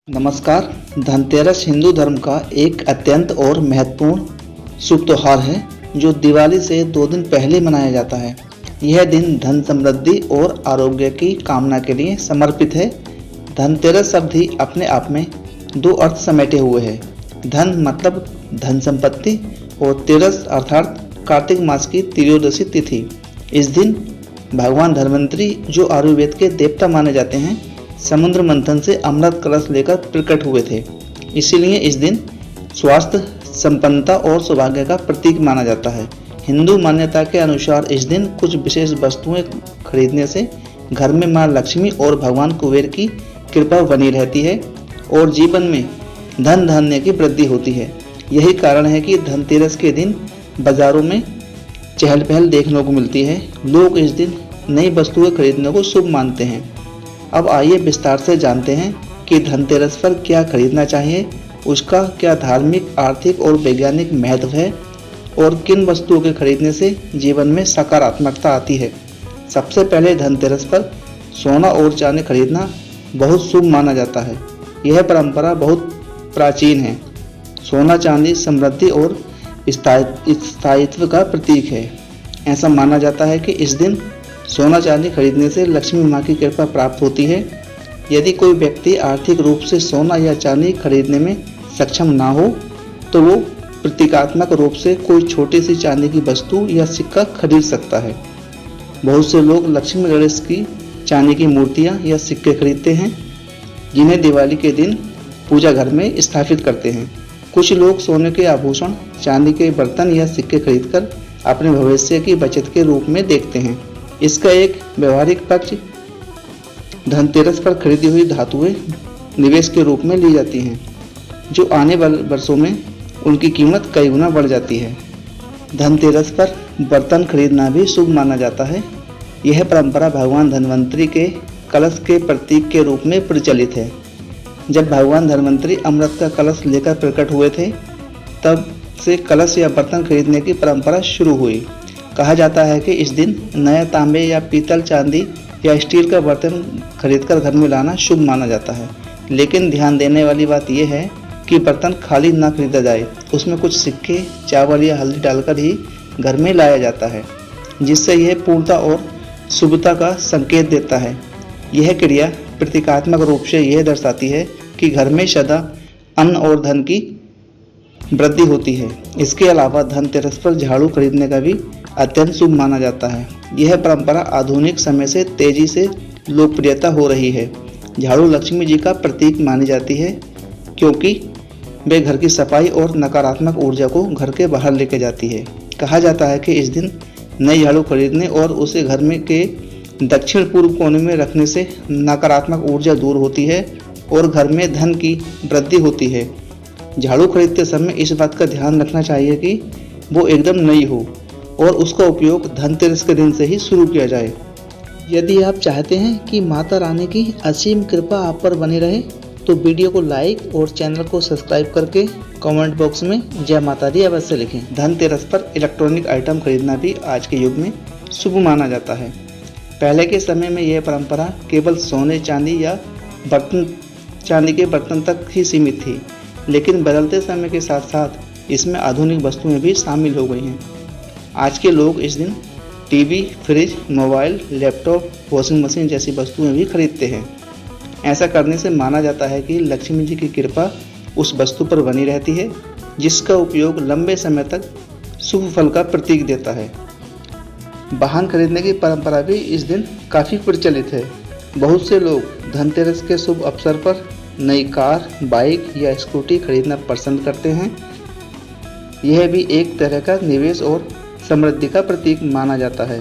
नमस्कार। धनतेरस हिंदू धर्म का एक अत्यंत और महत्वपूर्ण शुभ त्योहार है जो दिवाली से 2 दिन पहले मनाया जाता है। यह दिन धन समृद्धि और आरोग्य की कामना के लिए समर्पित है। धनतेरस शब्द ही अपने आप में 2 अर्थ समेटे हुए है। धन मतलब धन संपत्ति और तेरस अर्थात कार्तिक मास की त्रयोदशी तिथि। इस दिन भगवान धन्वंतरी जो आयुर्वेद के देवता माने जाते हैं, समुद्र मंथन से अमृत कलश लेकर प्रकट हुए थे। इसीलिए इस दिन स्वास्थ्य, संपन्नता और सौभाग्य का प्रतीक माना जाता है। हिंदू मान्यता के अनुसार इस दिन कुछ विशेष वस्तुएं खरीदने से घर में मां लक्ष्मी और भगवान कुबेर की कृपा बनी रहती है और जीवन में धन धान्य की वृद्धि होती है। यही कारण है कि धनतेरस के दिन बाजारों में चहल पहल देखने को मिलती है। लोग इस दिन नई वस्तुएं खरीदने को शुभ मानते हैं। अब आइए विस्तार से जानते हैं कि धनतेरस पर क्या खरीदना चाहिए, उसका क्या धार्मिक, आर्थिक और वैज्ञानिक महत्व है और किन वस्तुओं के खरीदने से जीवन में सकारात्मकता आती है। सबसे पहले धनतेरस पर सोना और चांदी खरीदना बहुत शुभ माना जाता है। यह परंपरा बहुत प्राचीन है। सोना चांदी समृद्धि और स्थायित्व का प्रतीक है। ऐसा माना जाता है कि इस दिन सोना चांदी खरीदने से लक्ष्मी माँ की कृपा प्राप्त होती है। यदि कोई व्यक्ति आर्थिक रूप से सोना या चांदी खरीदने में सक्षम ना हो तो वो प्रतीकात्मक रूप से कोई छोटी सी चांदी की वस्तु या सिक्का खरीद सकता है। बहुत से लोग लक्ष्मी गणेश की चांदी की मूर्तियाँ या सिक्के खरीदते हैं, जिन्हें दिवाली के दिन पूजा घर में स्थापित करते हैं। कुछ लोग सोने के आभूषण, चांदी के बर्तन या सिक्के खरीदकर अपने भविष्य की बचत के रूप में देखते हैं। इसका एक व्यवहारिक पक्ष धनतेरस पर खरीदी हुई धातुएं निवेश के रूप में ली जाती हैं, जो आने वाले वर्षों में उनकी कीमत कई गुना बढ़ जाती है। धनतेरस पर बर्तन खरीदना भी शुभ माना जाता है। यह परंपरा भगवान धन्वंतरी के कलश के प्रतीक के रूप में प्रचलित है। जब भगवान धन्वंतरी अमृत का कलश लेकर प्रकट हुए थे, तब से कलश या बर्तन खरीदने की परंपरा शुरू हुई। कहा जाता है कि इस दिन नया तांबे या पीतल, चांदी या स्टील का बर्तन खरीदकर घर में लाना शुभ माना जाता है। लेकिन ध्यान देने वाली बात यह है कि बर्तन खाली ना खरीदा जाए। उसमें कुछ सिक्के, चावल या हल्दी डालकर ही घर में लाया जाता है, जिससे यह पूर्णता और शुभता का संकेत देता है। यह क्रिया प्रतीकात्मक रूप से यह दर्शाती है कि घर में सदा अन्न और धन की वृद्धि होती है। इसके अलावा धनतेरस पर झाड़ू खरीदने का भी अत्यंत शुभ माना जाता है। यह परंपरा आधुनिक समय से तेजी से लोकप्रियता हो रही है। झाड़ू लक्ष्मी जी का प्रतीक मानी जाती है, क्योंकि वे घर की सफाई और नकारात्मक ऊर्जा को घर के बाहर लेके जाती है। कहा जाता है कि इस दिन नई झाड़ू खरीदने और उसे घर में के दक्षिण पूर्व कोने में रखने से नकारात्मक ऊर्जा दूर होती है और घर में धन की वृद्धि होती है। झाड़ू खरीदते समय इस बात का ध्यान रखना चाहिए कि वो एकदम नई हो और उसका उपयोग धनतेरस के दिन से ही शुरू किया जाए। यदि आप चाहते हैं कि माता रानी की असीम कृपा आप पर बनी रहे, तो वीडियो को लाइक और चैनल को सब्सक्राइब करके कमेंट बॉक्स में जय माता दी अवश्य लिखें। धनतेरस पर इलेक्ट्रॉनिक आइटम खरीदना भी आज के युग में शुभ माना जाता है। पहले के समय में यह परंपरा केवल सोने, चांदी या चांदी के बर्तन तक ही सीमित थी, लेकिन बदलते समय के साथ साथ इसमें आधुनिक वस्तुएं भी शामिल हो गई हैं। आज के लोग इस दिन TV, fridge, mobile, laptop, washing machine जैसी वस्तुएं भी खरीदते हैं। ऐसा करने से माना जाता है कि लक्ष्मी जी की कृपा उस वस्तु पर बनी रहती है, जिसका उपयोग लंबे समय तक शुभ फल का प्रतीक देता है। वाहन खरीदने की परंपरा भी इस दिन काफ़ी प्रचलित है। बहुत से लोग धनतेरस के शुभ अवसर पर नई कार, बाइक या स्कूटी खरीदना पसंद करते हैं। यह भी एक तरह का निवेश और समृद्धि का प्रतीक माना जाता है।